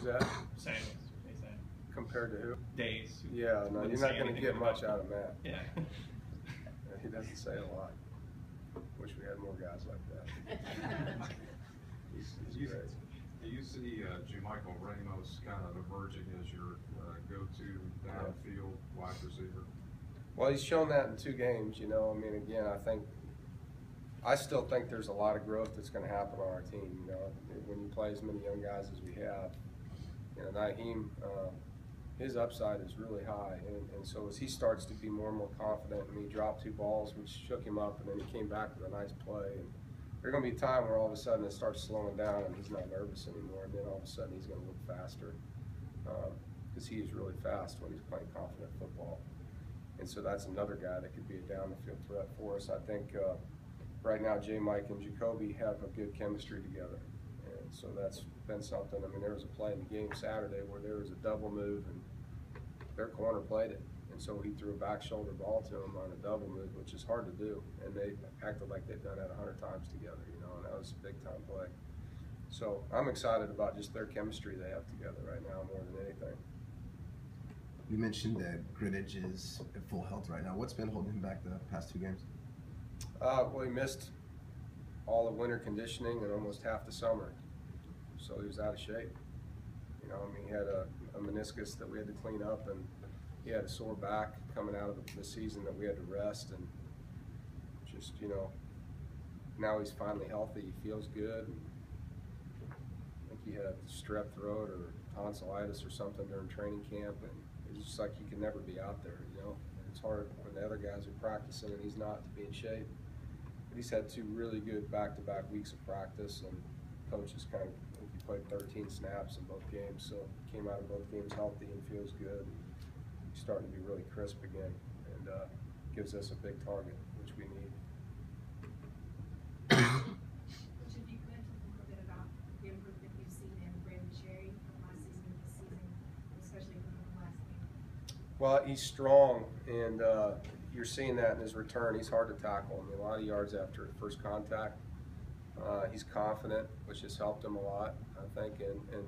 Who's that? Same. They say. Compared to who? Days. Yeah, no, you're not going to get much out of Matt. Yeah. He doesn't say a lot. Wish we had more guys like that. He's great. Do you see Michael Ramos kind of emerging as your go-to downfield wide receiver? Well, he's shown that in 2 games. You know, I mean, again, I still think there's a lot of growth that's going to happen on our team. You know, when you play as many young guys as we have, you know, Naheem, his upside is really high, and so as he starts to be more and more confident, and he dropped 2 balls, which shook him up, and then he came back with a nice play. And there's going to be a time where all of a sudden it starts slowing down, and he's not nervous anymore, and then all of a sudden he's going to look faster, because he is really fast when he's playing confident football. And so that's another guy that could be a down the field threat for us. I think right now Mike and Jacoby have a good chemistry together. And so that's been something. I mean, there was a play in the game Saturday where there was a double move and their corner played it. And so he threw a back shoulder ball to him on a double move, which is hard to do. And they acted like they've done that 100 times together, you know, and that was a big time play. So I'm excited about just their chemistry they have together right now more than anything. You mentioned that Greenwich is at full health right now. What's been holding him back the past 2 games? Well, he missed all of winter conditioning and almost half the summer, so he was out of shape. You know, I mean, he had a meniscus that we had to clean up, and he had a sore back coming out of the season that we had to rest, and just, you know, now he's finally healthy. He feels good. And I think he had strep throat or tonsillitis or something during training camp, and it's just like he can never be out there, you know. And it's hard when the other guys are practicing and he's not to be in shape. But he's had 2 really good back-to-back weeks of practice, and coaches kind of, I think he played 13 snaps in both games, so came out of both games healthy and feels good. He's starting to be really crisp again, and gives us a big target, which we need. Which, if you could talk a little bit about the improvement you've seen in Brandon Sherry from last season to this season, especially from the last game. Well, he's strong, and you're seeing that in his return. He's hard to tackle. I mean, a lot of yards after first contact. He's confident, which has helped him a lot, I think, and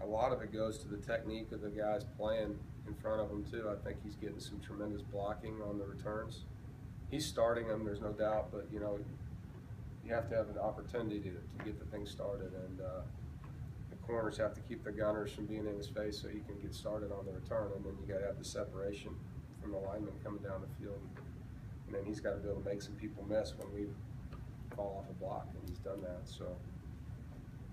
a lot of it goes to the technique of the guys playing in front of him too. I think he's getting some tremendous blocking on the returns. He's starting them, there's no doubt, but you know, you have to have an opportunity to get the thing started, and the corners have to keep the gunners from being in his face so he can get started on the return, and then you got to have the separation from the lineman coming down the field, and then he's got to be able to make some people miss when we fall off a block, and he's done that. So,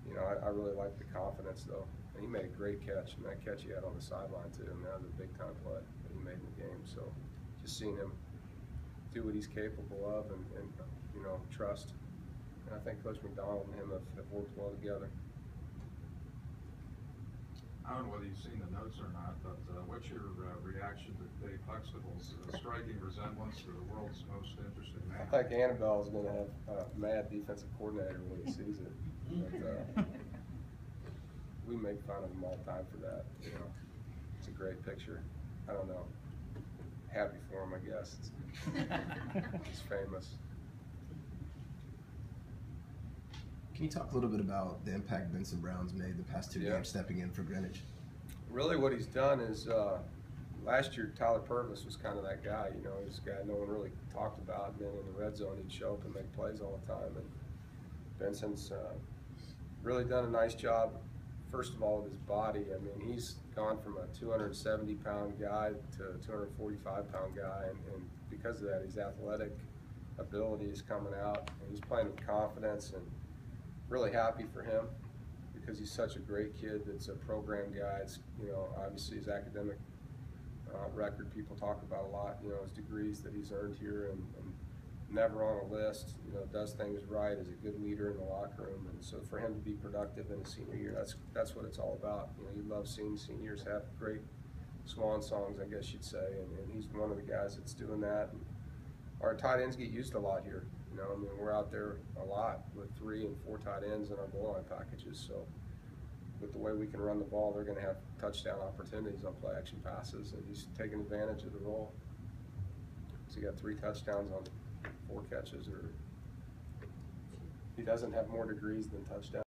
you know, I really like the confidence though, and he made a great catch, and that catch he had on the sideline too, and that was a big time play that he made in the game. So just seeing him do what he's capable of, and you know, trust. And I think Coach McDonald and him have worked well together. I don't know whether you've seen the notes or not, but what's your reaction to Dave Huxtable's striking resemblance to the world's most interesting man? I think Annabelle is going to have a mad defensive coordinator when he sees it. But, we make fun of him all the time for that. You know, it's a great picture. I don't know. Happy for him, I guess. He's famous. Can you talk a little bit about the impact Benson Brown's made the past 2 games stepping in for Greenwich? Really what he's done is, last year Tyler Purvis was kind of that guy, you know, he's a guy no one really talked about, and then in the red zone he'd show up and make plays all the time. And Benson's really done a nice job, first of all, with his body. I mean, he's gone from a 270-pound guy to a 245-pound guy, and because of that, his athletic ability is coming out, and he's playing with confidence, and really happy for him because he's such a great kid that's a program guy. It's, you know, obviously his academic record people talk about a lot, you know, his degrees that he's earned here, and never on a list, you know, does things right, is a good leader in the locker room. And so for him to be productive in his senior year, that's what it's all about. You know, you love seeing seniors have great swan songs, I guess you'd say, and he's one of the guys that's doing that. And our tight ends get used a lot here. You know, I mean, we're out there a lot with 3 and 4 tight ends in our goal line packages. So with the way we can run the ball, they're going to have touchdown opportunities on play action passes, and he's taking advantage of the role. So he got 3 touchdowns on 4 catches, or he doesn't have more degrees than touchdowns.